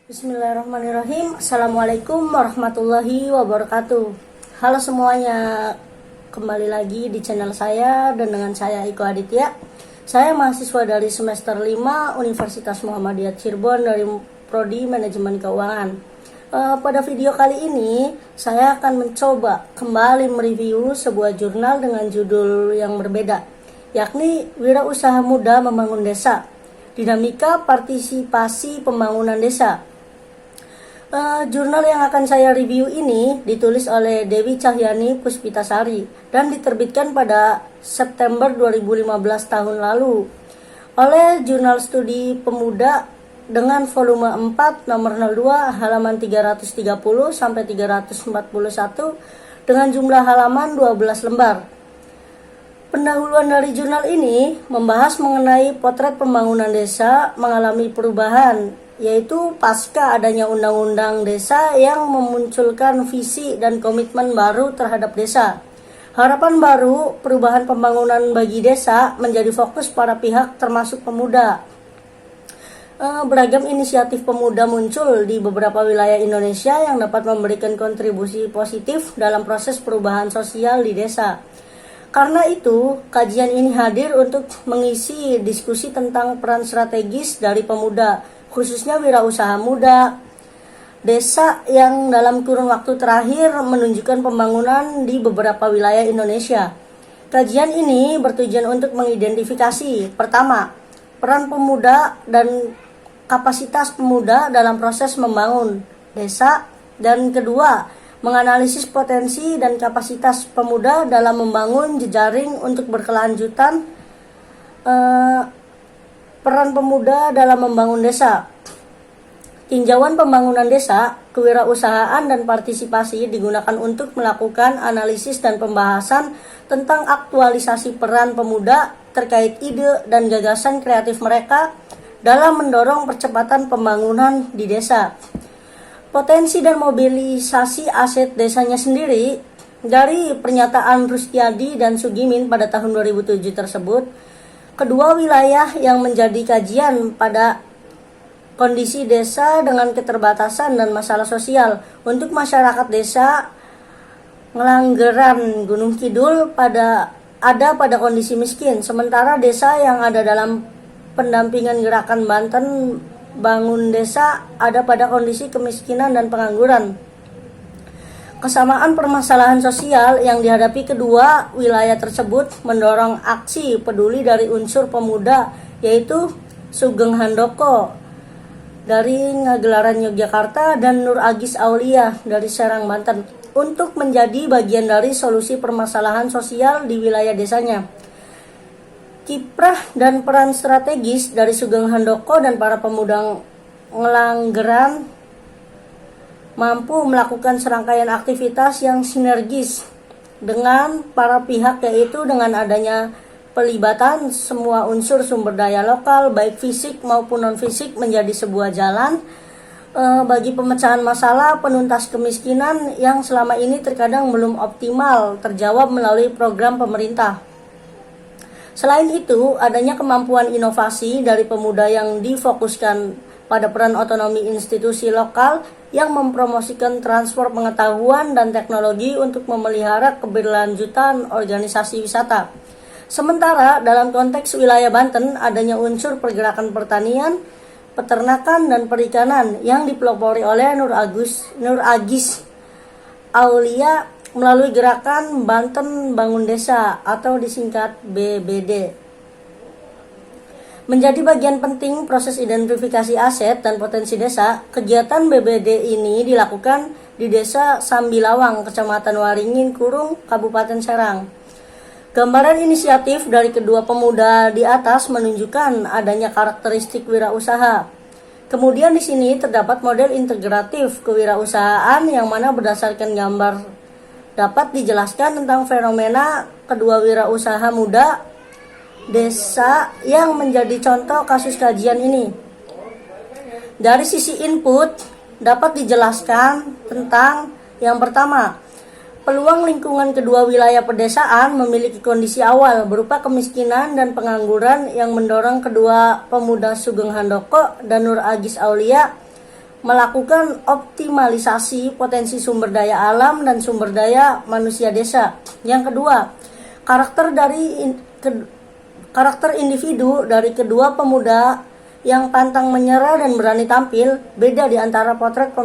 Bismillahirrahmanirrahim. Assalamualaikum warahmatullahi wabarakatuh. Halo semuanya, kembali lagi di channel saya dan dengan saya Iko Aditya. Saya mahasiswa dari semester 5 Universitas Muhammadiyah Cirebon dari Prodi Manajemen Keuangan. Pada video kali ini saya akan mencoba kembali mereview sebuah jurnal dengan judul yang berbeda, yakni Wirausaha Muda Membangun Desa, Dinamika Partisipasi Pembangunan Desa. Jurnal yang akan saya review ini ditulis oleh Dewi Cahyani Puspitasari dan diterbitkan pada September 2015 tahun lalu oleh Jurnal Studi Pemuda dengan volume 4 nomor 02 halaman 330 sampai 341 dengan jumlah halaman 12 lembar. Pendahuluan dari jurnal ini membahas mengenai potret pembangunan desa mengalami perubahan, yaitu pasca adanya undang-undang desa yang memunculkan visi dan komitmen baru terhadap desa. Harapan baru perubahan pembangunan bagi desa menjadi fokus para pihak termasuk pemuda. Beragam inisiatif pemuda muncul di beberapa wilayah Indonesia yang dapat memberikan kontribusi positif dalam proses perubahan sosial di desa. Karena itu, kajian ini hadir untuk mengisi diskusi tentang peran strategis dari pemuda, khususnya wirausaha muda desa yang dalam kurun waktu terakhir menunjukkan pembangunan di beberapa wilayah Indonesia. Kajian ini bertujuan untuk mengidentifikasi, pertama, peran pemuda dan kapasitas pemuda dalam proses membangun desa, dan kedua, menganalisis potensi dan kapasitas pemuda dalam membangun jejaring untuk berkelanjutan. Peran pemuda dalam membangun desa. Tinjauan pembangunan desa, kewirausahaan dan partisipasi digunakan untuk melakukan analisis dan pembahasan tentang aktualisasi peran pemuda terkait ide dan gagasan kreatif mereka dalam mendorong percepatan pembangunan di desa. Potensi dan mobilisasi aset desanya sendiri. Dari pernyataan Rustiadi dan Sugimin pada tahun 2007 tersebut, kedua wilayah yang menjadi kajian pada kondisi desa dengan keterbatasan dan masalah sosial untuk masyarakat desa Ngelanggeran Gunung Kidul pada kondisi miskin, sementara desa yang ada dalam pendampingan gerakan Banten Bangun Desa ada pada kondisi kemiskinan dan pengangguran. Kesamaan permasalahan sosial yang dihadapi kedua wilayah tersebut mendorong aksi peduli dari unsur pemuda, yaitu Sugeng Handoko dari Ngagelaran Yogyakarta dan Nur Agis Aulia dari Serang Banten untuk menjadi bagian dari solusi permasalahan sosial di wilayah desanya. Kiprah dan peran strategis dari Sugeng Handoko dan para pemuda Ngelanggeran mampu melakukan serangkaian aktivitas yang sinergis dengan para pihak, yaitu dengan adanya pelibatan semua unsur sumber daya lokal baik fisik maupun non-fisik menjadi sebuah jalan bagi pemecahan masalah penuntas kemiskinan yang selama ini terkadang belum optimal terjawab melalui program pemerintah. Selain itu, adanya kemampuan inovasi dari pemuda yang difokuskan pada peran otonomi institusi lokal yang mempromosikan transfer pengetahuan dan teknologi untuk memelihara keberlanjutan organisasi wisata. Sementara dalam konteks wilayah Banten, adanya unsur pergerakan pertanian, peternakan, dan perikanan yang dipelopori oleh Nur Agis Aulia melalui gerakan Banten Bangun Desa atau disingkat BBD. Menjadi bagian penting proses identifikasi aset dan potensi desa, kegiatan BBD ini dilakukan di Desa Sambilawang, Kecamatan Waringin Kurung, Kabupaten Serang. Gambaran inisiatif dari kedua pemuda di atas menunjukkan adanya karakteristik wirausaha. Kemudian di sini terdapat model integratif kewirausahaan yang mana berdasarkan gambar dapat dijelaskan tentang fenomena kedua wirausaha muda desa yang menjadi contoh kasus kajian ini. Dari sisi input dapat dijelaskan tentang yang pertama, peluang lingkungan kedua wilayah pedesaan memiliki kondisi awal berupa kemiskinan dan pengangguran yang mendorong kedua pemuda Sugeng Handoko dan Nur Agis Aulia melakukan optimalisasi potensi sumber daya alam dan sumber daya manusia desa. Yang kedua, karakter individu dari kedua pemuda yang pantang menyerah dan berani tampil beda di antara potret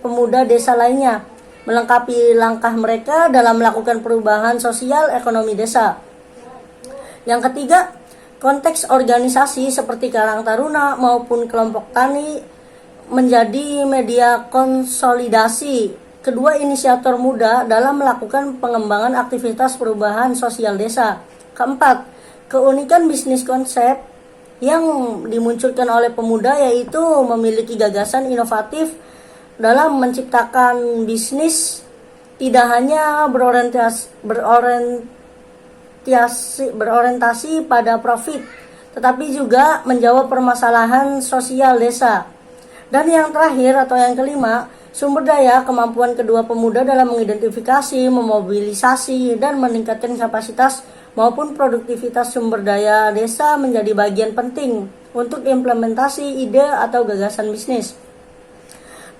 pemuda desa lainnya, melengkapi langkah mereka dalam melakukan perubahan sosial ekonomi desa. Yang ketiga, konteks organisasi seperti Karang Taruna maupun kelompok tani menjadi media konsolidasi kedua inisiator muda dalam melakukan pengembangan aktivitas perubahan sosial desa. Keempat, keunikan bisnis konsep yang dimunculkan oleh pemuda yaitu memiliki gagasan inovatif dalam menciptakan bisnis tidak hanya berorientasi pada profit, tetapi juga menjawab permasalahan sosial desa. Dan yang terakhir atau yang kelima, sumber daya kemampuan kedua pemuda dalam mengidentifikasi, memobilisasi, dan meningkatkan kapasitas maupun produktivitas sumber daya desa menjadi bagian penting untuk implementasi ide atau gagasan bisnis.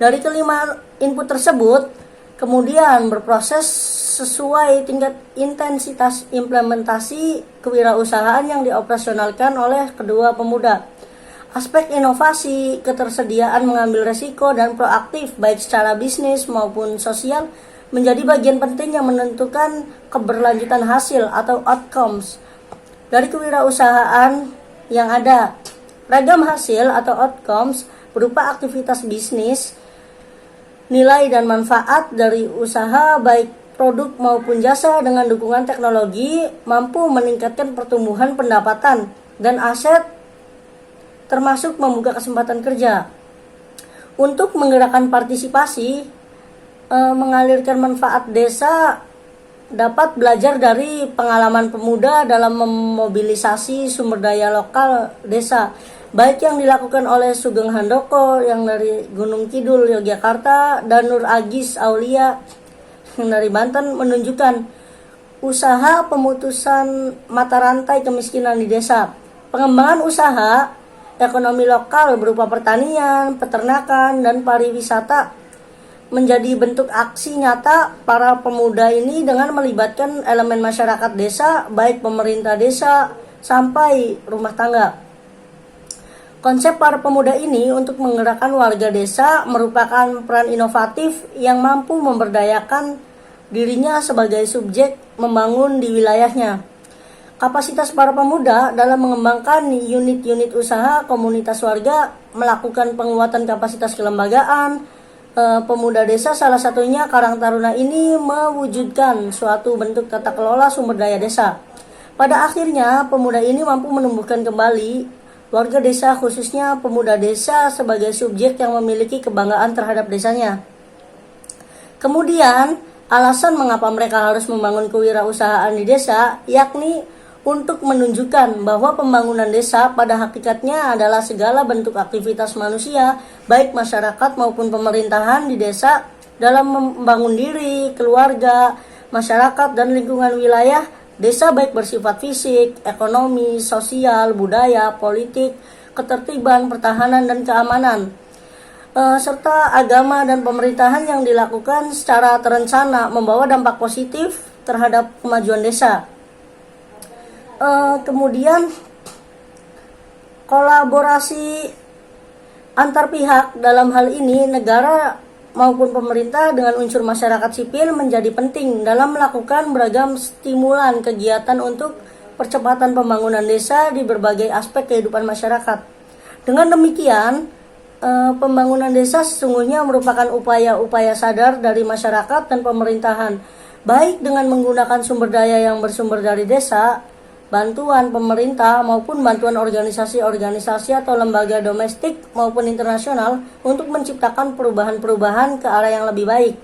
Dari kelima input tersebut, kemudian berproses sesuai tingkat intensitas implementasi kewirausahaan yang dioperasionalkan oleh kedua pemuda. Aspek inovasi, ketersediaan mengambil resiko, dan proaktif baik secara bisnis maupun sosial menjadi bagian penting yang menentukan keberlanjutan hasil atau outcomes dari kewirausahaan yang ada. Ragam hasil atau outcomes berupa aktivitas bisnis, nilai dan manfaat dari usaha baik produk maupun jasa dengan dukungan teknologi mampu meningkatkan pertumbuhan pendapatan dan aset termasuk membuka kesempatan kerja. Untuk menggerakkan partisipasi, mengalirkan manfaat desa dapat belajar dari pengalaman pemuda dalam memobilisasi sumber daya lokal desa, baik yang dilakukan oleh Sugeng Handoko yang dari Gunung Kidul, Yogyakarta, dan Nur Agis Aulia yang dari Banten menunjukkan usaha pemutusan mata rantai kemiskinan di desa. Pengembangan usaha ekonomi lokal berupa pertanian, peternakan, dan pariwisata menjadi bentuk aksi nyata para pemuda ini dengan melibatkan elemen masyarakat desa, baik pemerintah desa sampai rumah tangga. Konsep para pemuda ini untuk menggerakkan warga desa merupakan peran inovatif yang mampu memberdayakan dirinya sebagai subjek membangun di wilayahnya. Kapasitas para pemuda dalam mengembangkan unit-unit usaha komunitas warga, melakukan penguatan kapasitas kelembagaan pemuda desa, salah satunya Karang Taruna ini mewujudkan suatu bentuk tata kelola sumber daya desa. Pada akhirnya, pemuda ini mampu menumbuhkan kembali warga desa, khususnya pemuda desa sebagai subjek yang memiliki kebanggaan terhadap desanya. Kemudian, alasan mengapa mereka harus membangun kewirausahaan di desa, yakni untuk menunjukkan bahwa pembangunan desa pada hakikatnya adalah segala bentuk aktivitas manusia, baik masyarakat maupun pemerintahan di desa dalam membangun diri, keluarga, masyarakat, dan lingkungan wilayah desa baik bersifat fisik, ekonomi, sosial, budaya, politik, ketertiban, pertahanan, dan keamanan, serta agama dan pemerintahan yang dilakukan secara terencana membawa dampak positif terhadap kemajuan desa. Kemudian kolaborasi antar pihak dalam hal ini negara maupun pemerintah dengan unsur masyarakat sipil menjadi penting dalam melakukan beragam stimulan kegiatan untuk percepatan pembangunan desa di berbagai aspek kehidupan masyarakat. Dengan demikian, pembangunan desa sesungguhnya merupakan upaya-upaya sadar dari masyarakat dan pemerintahan, baik dengan menggunakan sumber daya yang bersumber dari desa, bantuan pemerintah maupun bantuan organisasi-organisasi atau lembaga domestik maupun internasional untuk menciptakan perubahan-perubahan ke arah yang lebih baik.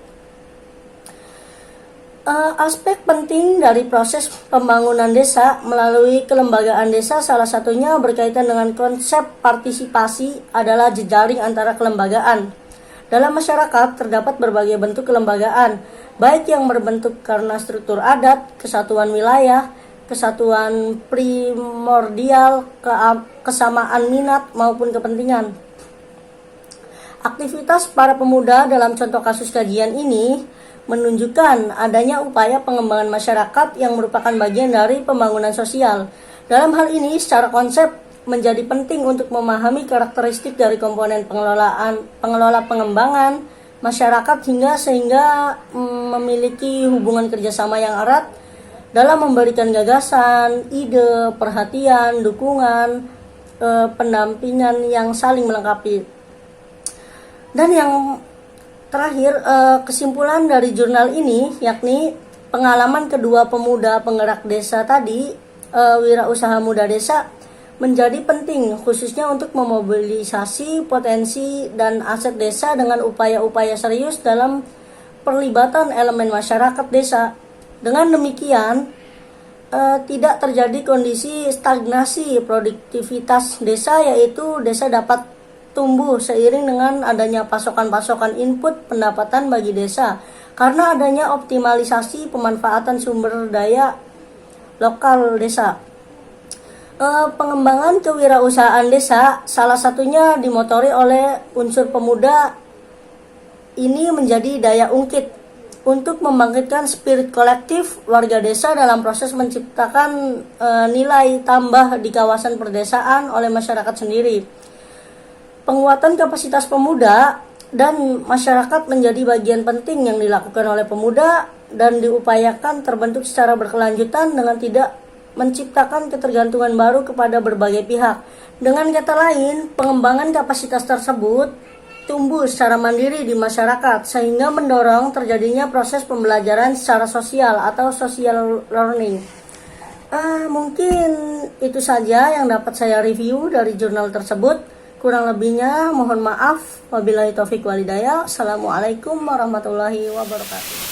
Aspek penting dari proses pembangunan desa melalui kelembagaan desa salah satunya berkaitan dengan konsep partisipasi adalah jejaring antara kelembagaan. Dalam masyarakat terdapat berbagai bentuk kelembagaan, baik yang berbentuk karena struktur adat, kesatuan wilayah, kesatuan primordial, kesamaan minat maupun kepentingan. Aktivitas para pemuda dalam contoh kasus kajian ini menunjukkan adanya upaya pengembangan masyarakat yang merupakan bagian dari pembangunan sosial. Dalam hal ini, secara konsep menjadi penting untuk memahami karakteristik dari komponen pengelola pengembangan masyarakat sehingga memiliki hubungan kerjasama yang erat dalam memberikan gagasan, ide, perhatian, dukungan, pendampingan yang saling melengkapi. Dan yang terakhir, kesimpulan dari jurnal ini yakni pengalaman kedua pemuda penggerak desa tadi, wirausaha muda desa, menjadi penting khususnya untuk memobilisasi potensi dan aset desa dengan upaya-upaya serius dalam perlibatan elemen masyarakat desa. Dengan demikian, tidak terjadi kondisi stagnasi produktivitas desa, yaitu desa dapat tumbuh seiring dengan adanya pasokan-pasokan input pendapatan bagi desa karena adanya optimalisasi pemanfaatan sumber daya lokal desa. Pengembangan kewirausahaan desa salah satunya dimotori oleh unsur pemuda ini menjadi daya ungkit untuk membangkitkan spirit kolektif warga desa dalam proses menciptakan nilai tambah di kawasan perdesaan oleh masyarakat sendiri. Penguatan kapasitas pemuda dan masyarakat menjadi bagian penting yang dilakukan oleh pemuda dan diupayakan terbentuk secara berkelanjutan dengan tidak menciptakan ketergantungan baru kepada berbagai pihak. Dengan kata lain, pengembangan kapasitas tersebut tumbuh secara mandiri di masyarakat sehingga mendorong terjadinya proses pembelajaran secara sosial atau social learning. Mungkin itu saja yang dapat saya review dari jurnal tersebut. Kurang lebihnya mohon maaf. Wabillahi taufik walhidayah. Assalamualaikum warahmatullahi wabarakatuh.